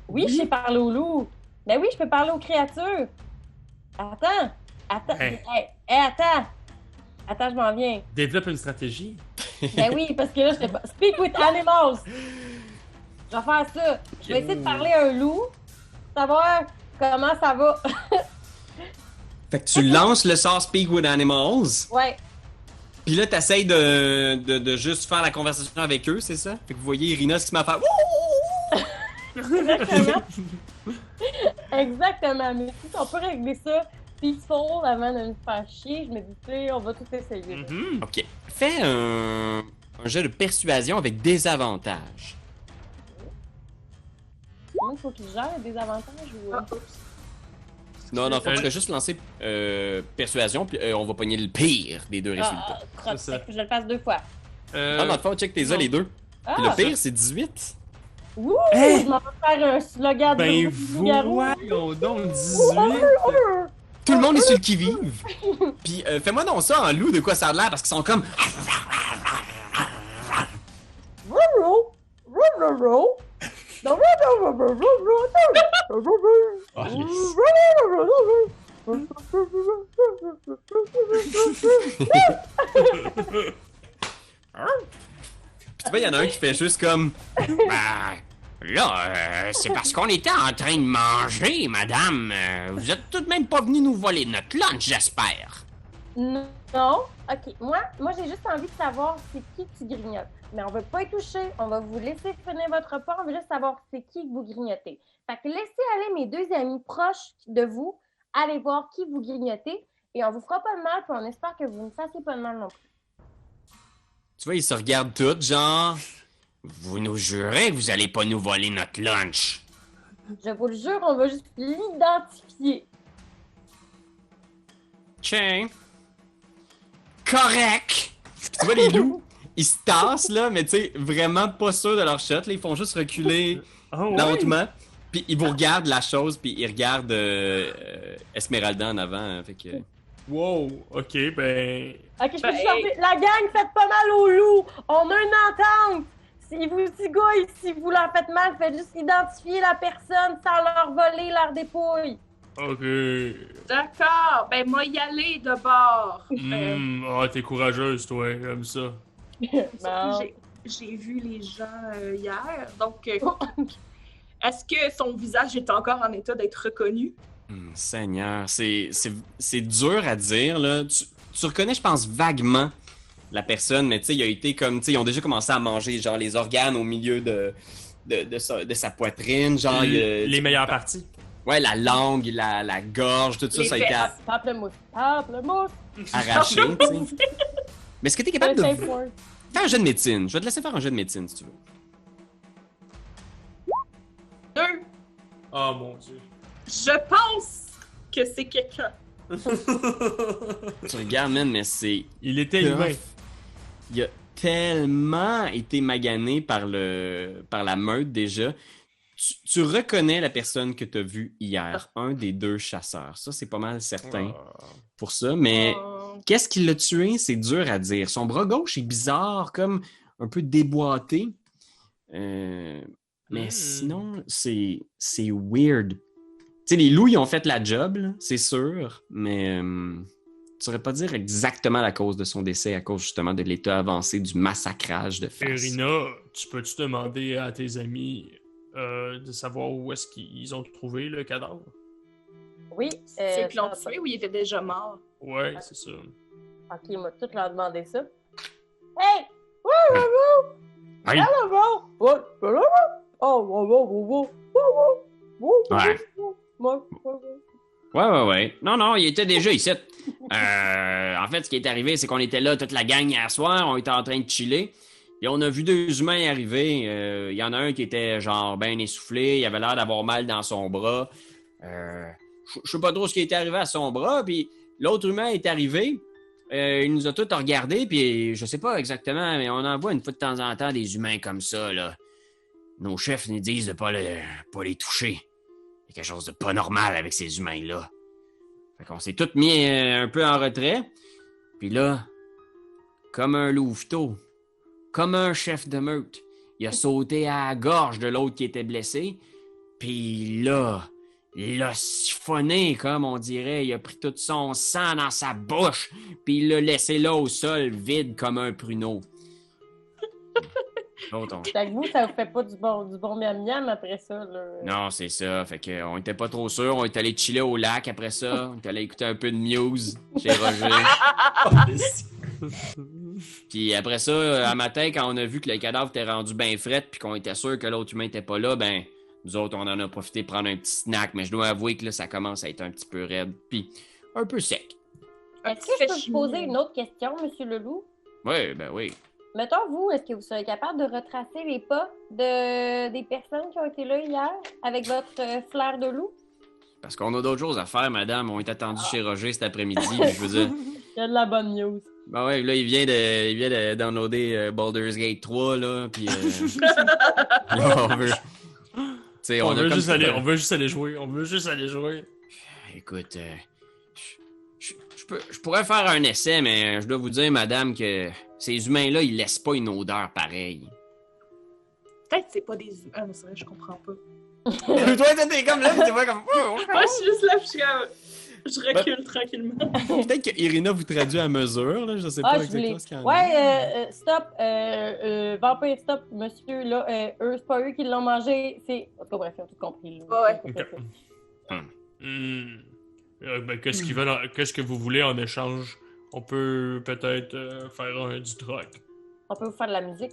Oui, je sais parler aux loups. Ben oui, je peux parler aux créatures. Attends. Hein? Attends. Attends, je m'en viens. Développe une stratégie. Ben oui, parce que là, je fais pas... Speak with animals! Je vais faire ça. Je vais essayer de parler à un loup, savoir comment ça va. Fait que tu lances le sort Speak with Animals, Ouais. puis là, t'essayes de juste faire la conversation avec eux, c'est ça? Fait que vous voyez Irina ce qui m'a fait. Exactement. Exactement. Mais si on peut régler ça peaceful avant de nous faire chier, je me dis, tu sais, on va tout essayer. Mhm. Ok. Fais un jeu de persuasion avec désavantage. Il faut qu'il gère des avantages ou... Non, faut que tu juste lancer persuasion, puis on va pogner le pire des deux résultats. crotte, C'est ça. fait que je vais le fasse 2 fois. Ah, dans le fond, check tes non. les deux. Ah! Puis le pire, c'est 18. Ouh! Hey! Je m'en vais faire un slogan Ben de loup-garou. voyons donc 18! Tout le monde est sur le qui-vive. Puis fais-moi donc ça en loup, de quoi ça a l'air, parce qu'ils sont comme. Roro! Roro! Ah, Tu vois, il y en a un qui fait juste comme. Bah, là, c'est parce qu'on était en train de manger, madame. Vous êtes tout de même pas venu nous voler notre lunch, j'espère. Non. Ok, moi j'ai juste envie de savoir c'est qui tu grignotes. Mais on veut pas y toucher, on va vous laisser finir votre repas, on veut juste savoir c'est qui que vous grignotez. Fait que laissez aller mes 2 amis proches de vous, allez voir qui vous grignotez, et on vous fera pas de mal, puis on espère que vous ne fassiez pas de mal non plus. Tu vois, ils se regardent tous, genre. Vous nous jurez que vous allez pas nous voler notre lunch. Je vous le jure, on va juste l'identifier. Tiens. Correct. Tu vois, les loups, ils se tassent, là, mais tu sais, vraiment pas sûrs de leur shot. Là, ils font juste reculer Oh, ouais. lentement. Puis ils vous regardent la chose, puis ils regardent Esmeralda en avant. Hein, fait que... Wow, ok, ben. Ok, je peux sortir. La gang, faites pas mal au loup. On a une entente. Si vous zigouillent, si vous leur faites mal, faites juste identifier la personne sans leur voler leur dépouille. Ok. D'accord. Ben, moi, y aller de bord. T'es courageuse, toi, comme ça. Bon. J'ai vu les gens hier, donc est-ce que son visage est encore en état d'être reconnu? Seigneur, c'est dur à dire, là. Tu reconnais, je pense, vaguement la personne, mais tu sais, il a été comme, tu sais, ils ont déjà commencé à manger, genre, les organes au milieu de sa poitrine, genre... Les meilleures parties. Ouais, la langue, la gorge, tout ça, Les ça a été Pamplemousse. arraché, tu sais. Mais est-ce que t'es capable de... Un safe word. Fais un jeu de médecine. Je vais te laisser faire un jeu de médecine, si tu veux. 2. Oh mon dieu. Je pense que c'est quelqu'un. Tu regardes, man, mais c'est... Il était humain. Il a tellement été magané par la meute, déjà. Tu reconnais la personne que tu as vue hier, un des 2 chasseurs. Ça, c'est pas mal certain pour ça, mais qu'est-ce qui l'a tué? C'est dur à dire. Son bras gauche est bizarre, comme un peu déboîté. Il Mais sinon, c'est weird. Tu sais, les loups, ils ont fait la job, là, c'est sûr, mais tu saurais pas dire exactement la cause de son décès à cause justement de l'état avancé du massacrage de face. Irina, tu peux-tu demander à tes amis de savoir où est-ce qu'ils ont trouvé le cadavre? Oui. C'est qu'ils l'ont ça- tué ou il était déjà mort? Ouais, c'est ça. Ok, il m'a tout leur demandé ça. Hey! Wouh, wouh, wouh! Hey! Hello, bro! What? Oh, wow, wow, wow, wow, wow, wow, Ouais. Ouais. Non, il était déjà ici. En fait, ce qui est arrivé, c'est qu'on était là, toute la gang hier soir, on était en train de chiller. Et on a vu 2 humains arriver. Il y en a un qui était genre bien essoufflé, il avait l'air d'avoir mal dans son bras. Je sais pas trop ce qui était arrivé à son bras, puis l'autre humain est arrivé. Il nous a tous regardés, puis je sais pas exactement, mais on en voit une fois de temps en temps des humains comme ça, là. Nos chefs nous disent de pas les toucher. Il y a quelque chose de pas normal avec ces humains-là. Fait qu'on s'est tous mis un peu en retrait. Puis là, comme un louveteau, comme un chef de meute, il a sauté à la gorge de l'autre qui était blessé. Puis là, il l'a siphonné, comme on dirait. Il a pris tout son sang dans sa bouche. Puis il l'a laissé là au sol, vide comme un pruneau. Fait que vous, ça vous fait pas du bon miam-miam après ça, là? Non, c'est ça. Fait qu'on était pas trop sûrs. On est allé chiller au lac après ça. On est allé écouter un peu de Muse chez Roger. Puis après ça, à matin, quand on a vu que le cadavre était rendu bien fret puis qu'on était sûr que l'autre humain était pas là, ben nous autres, on en a profité pour prendre un petit snack. Mais je dois avouer que là, ça commence à être un petit peu raide puis un peu sec. Est-ce que je peux vous poser une autre question, Monsieur Leloup? Oui, ben oui. Mettons, vous, est-ce que vous serez capable de retracer les pas des personnes qui ont été là hier avec votre flair de loup? Parce qu'on a d'autres choses à faire, madame. On est attendu chez Roger cet après-midi. Puis je veux dire... Il y a de la bonne news. Ben ouais, là, il vient de downloader Baldur's Gate 3, là, puis là, on veut... T'sais, On veut comme- juste aller jouer. On veut juste aller jouer. Écoute, je pourrais faire un essai, mais je dois vous dire, madame, que ces humains-là, ils laissent pas une odeur pareille. Peut-être que c'est pas des humains. Ah, c'est vrai, je comprends pas. Toi, t'es comme là, tu vois comme... Moi, je suis juste là, puis je recule tranquillement. Peut-être que Irina vous traduit à mesure, là, je sais pas Je exactement voulais... ce qu'il y en a. Ouais, stop. Vampire, stop, monsieur, là. C'est pas eux qui l'ont mangé. C'est... En tout cas, bref, ils ont tout compris. Là. Ouais. Ben, qu'est-ce que vous voulez en échange? On peut peut-être faire du troc. On peut vous faire de la musique?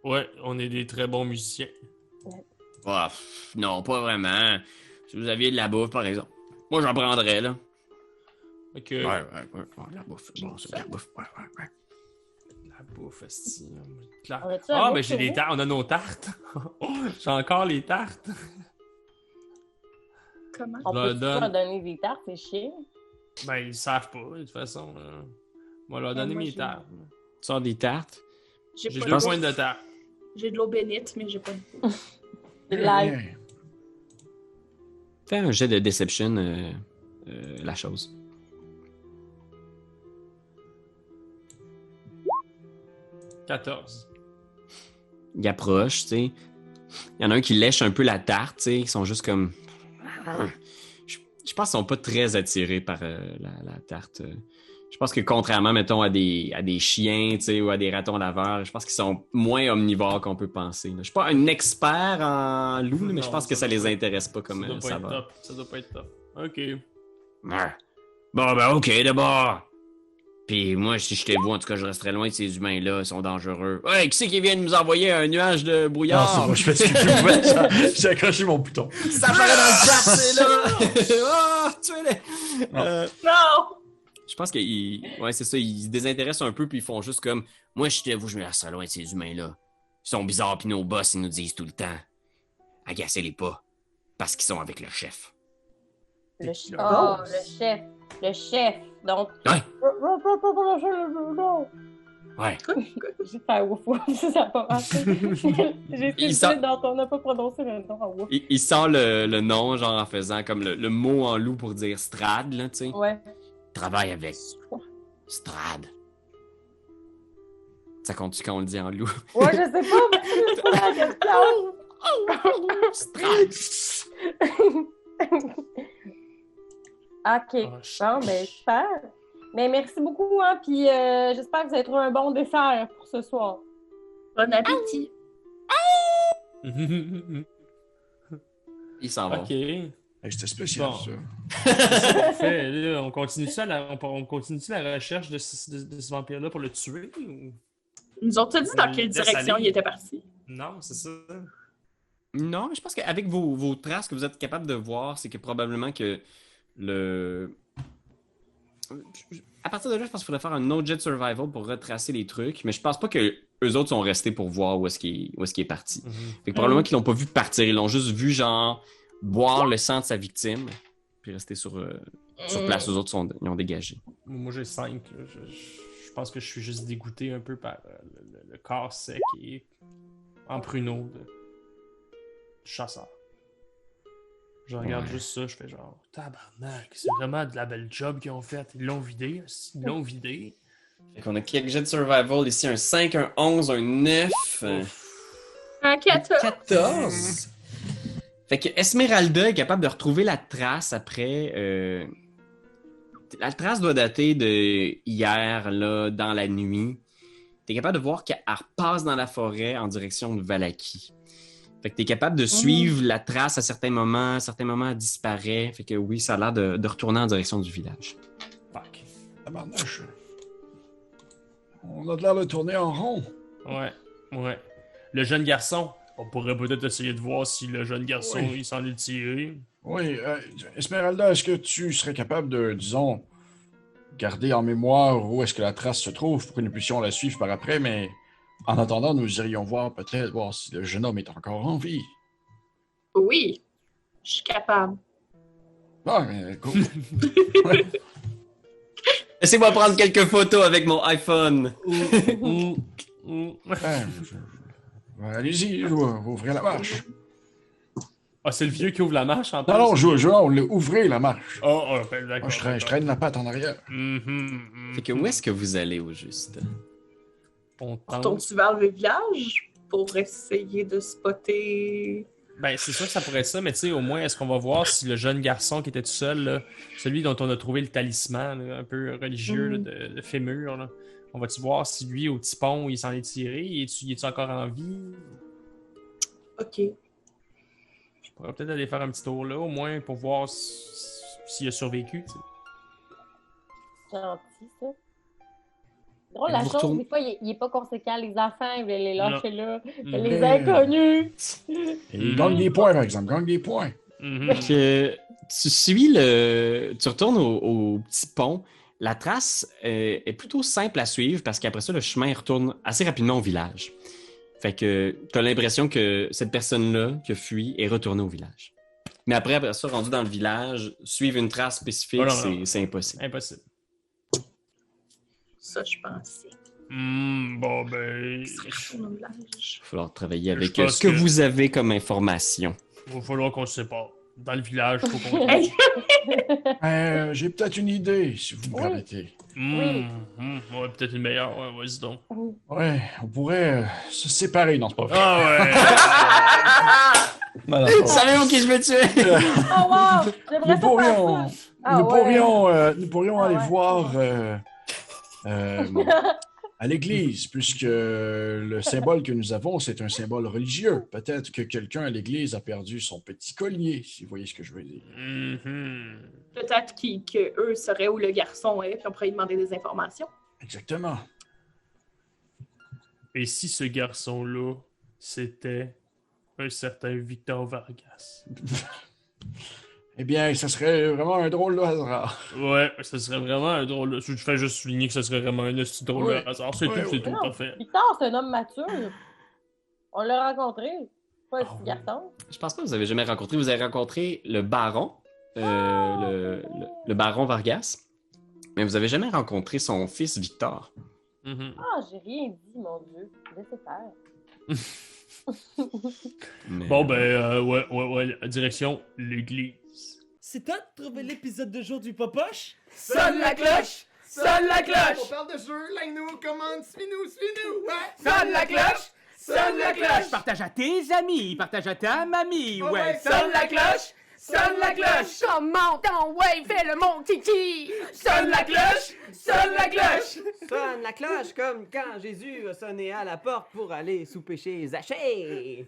Ouais, on est des très bons musiciens. Ah, non, pas vraiment. Si vous aviez de la bouffe, par exemple. Moi, j'en prendrais, là. Ok. Ouais, la bouffe. Bon, c'est de la bouffe. Ouais. La bouffe, esti. On a-tu un Ah, mot mais j'ai pour des vous? tartes. On a nos tartes. J'ai encore les tartes. Comment? On leur peut donne. leur donner des tartes, c'est chiant. Ben, ils savent pas, de toute façon. On va leur donner moi, mes j'ai- tartes. Tu sors des tartes? J'ai pas 2 d'eau. points de tarte. J'ai de l'eau bénite, mais j'ai pas de C'est live. Fais un jet de Deception, la chose. « 14. Il approche, tu sais. Il y en a un qui lèche un peu la tarte, tu sais. Ils sont juste comme... Je pense qu'ils sont pas très attirés par la tarte. Je pense que contrairement, mettons, à des chiens, tu sais, ou à des ratons laveurs, je pense qu'ils sont moins omnivores qu'on peut penser. Là. Je suis pas un expert en loup, là, mais je Non, pense que ça doit les pas- intéresse pas Ça comme doit pas être saveur. top. Ça doit pas être top. Ok. Ouais. Bon, ben ok, d'abord. Puis moi, si je vous, en tout cas, je resterais loin de ces humains-là, ils sont dangereux. Ouais, qui c'est qui vient de nous envoyer un nuage de Non, brouillard? c'est moi, je fais ce que je pouvais. J'ai accroché mon bouton. Ça apparaît dans le chat, c'est là! Ah, tuez-les! Non! Je pense qu'ils... Ouais, c'est ça, ils se désintéressent un peu, puis ils font juste comme... Moi, je t'avoue, je me resterais loin de ces humains-là. Ils sont bizarres, puis nos boss, ils nous disent tout le temps. Agacez-les pas, parce qu'ils sont avec le chef. Le chef. Oh, le chef. Le chef. Donc. Ouais. Non. Ouais. J'ai fait un ouf ouf, ça n'a pas marché. J'ai Il essayé sent- de on n'a pas prononcé le nom en ouf. Il sent le nom, genre en faisant comme le mot en loup pour dire Strad, là, tu sais. Ouais. Travaille avec Strad. Ça compte-tu quand on le dit en loup? Ouais, je sais pas, mais c'est pas la question. Strax! Ok. Bon, ben, super. Mais merci beaucoup, hein, puis j'espère que vous avez trouvé un bon dessert pour ce soir. Bon appétit. Il s'en va. Ok. Hey, c'était spécial, Bon. ça. Fait, là, on continue la recherche de ce vampire-là pour le tuer ou... Nous ont-ils dit dans quelle Laisse direction aller. il était parti? Non, c'est ça. Non, mais je pense qu'avec vos traces que vous êtes capable de voir, c'est que probablement que le... À partir de là, je pense qu'il faudrait faire un autre jet de survival pour retracer les trucs, mais je pense pas que eux autres sont restés pour voir où est-ce qu'il est parti. Fait que probablement qu'ils l'ont pas vu partir, ils l'ont juste vu, genre, boire le sang de sa victime, puis rester sur place. Eux autres, ils ont dégagé. Moi, j'ai 5. Là. Je pense que je suis juste dégoûté un peu par le corps sec et en pruneau de chasseur. Je regarde juste ça, je fais genre, tabarnak, c'est vraiment de la belle job qu'ils ont faite. Ils l'ont vidé. Fait qu'on a quelques jets de survival ici, un 5, un 11, un 9... Un 14. 14. Fait que Esmeralda est capable de retrouver la trace après. La trace doit dater de hier, là, dans la nuit. T'es capable de voir qu'elle repasse dans la forêt en direction de Valaki. Fait que t'es capable de suivre la trace à certains moments elle disparaît. Fait que oui, ça a l'air de retourner en direction du village. Fuck. Tabarnache. On a de l'air de tourner en rond. Ouais. Le jeune garçon, on pourrait peut-être essayer de voir si le jeune garçon, Oui. il s'en est tiré. Oui, Esmeralda, est-ce que tu serais capable de, disons, garder en mémoire où est-ce que la trace se trouve pour que nous puissions la suivre par après, mais en attendant, nous irions voir si le jeune homme est encore en vie. Oui, je suis capable. Ah, mais cool. Laissez-moi prendre quelques photos avec mon iPhone. Allez-y, je vais ouvrir la marche. Ah, c'est le vieux qui ouvre la marche en Non, on l'a ouvert la marche. Oh, ben, d'accord. Moi, je traîne la patte en arrière. Fait que où est-ce que vous allez au juste? On tente. Retournes-tu vers le village pour essayer de spotter... Ben, c'est sûr que ça pourrait être ça, mais tu sais, au moins, est-ce qu'on va voir si le jeune garçon qui était tout seul, là, celui dont on a trouvé le talisman, là, un peu religieux, là, de fémur, là, on va-tu voir si lui, au petit pont, il s'en est tiré? Il est-tu encore en vie? Ok. Je pourrais peut-être aller faire un petit tour là, au moins, pour voir s'il a survécu, tu sais. Gentil, ça. Drôle, Et la vous chose, retournez- des fois, il est pas conséquent. Les enfants, ils veulent les lâcher là. Mhm. Les inconnus. Et il gagne des points, par exemple. Gagne des points. Mhm. Fait que tu retournes au petit pont. La trace est plutôt simple à suivre parce qu'après ça, le chemin retourne assez rapidement au village. Fait que t'as l'impression que cette personne-là qui a fui est retournée au village. Mais après ça, rendu dans le village, suivre une trace spécifique, Oh non. c'est impossible. Impossible. Ça, je pensais. Bon, ben. Il serait retourné au village. Il va falloir travailler Je avec pense ce que que- vous avez comme information. Il va falloir qu'on se sépare. Dans le village, faut qu'on. Hey! J'ai peut-être une idée, si vous me Oui. permettez. Ouais, peut-être une meilleure. Ouais, vas-y donc. Ouais, on pourrait se séparer. Non, c'est pas vrai. Ah ouais! Non, non, Savez-vous qui je veux tuer? Oh wow! J'aimerais nous ça pourrions, faire ça. Ah nous pourrions Ah aller ouais. voir à l'église, puisque le symbole que nous avons, c'est un symbole religieux. Peut-être que quelqu'un à l'église a perdu son petit collier, si vous voyez ce que je veux dire. Mhm. Peut-être qu'eux sauraient où le garçon est, puis on pourrait lui demander des informations. Exactement. Et si ce garçon-là, c'était un certain Victor Vargas? Eh bien, ça serait vraiment un drôle de hasard. Ouais, ce serait vraiment un drôle. Je fais juste souligner que ce serait vraiment un petit drôle Ouais. de hasard. C'est Ouais, tout, c'est ouais. tout, Non. parfait. Victor, c'est un homme mature. On l'a rencontré. Pas un Ah petit oui. garçon. Je pense pas que vous avez jamais rencontré. Vous avez rencontré le baron, le baron Vargas, mais vous avez jamais rencontré son fils Victor. Mhm. Ah, j'ai rien dit, mon Dieu. Laissez faire. Mais- Bon, ben, ouais, direction l'église. C'est toi de trouver l'épisode de jour du Popoche? Sonne la cloche! Sonne la On cloche! parle de jeu, like-nous, commande, suis-nous, suis-nous! Ouais. Sonne la cloche! Sonne la cloche! cloche! Partage à tes amis, partage à ta mamie, ouais. Sonne la cloche! Sonne la cloche! Comment ton ouais, fais-le mon kiki! Sonne la cloche! Sonne la cloche! Sonne la cloche comme quand Jésus a sonné à la porte pour aller souper chez Zachée.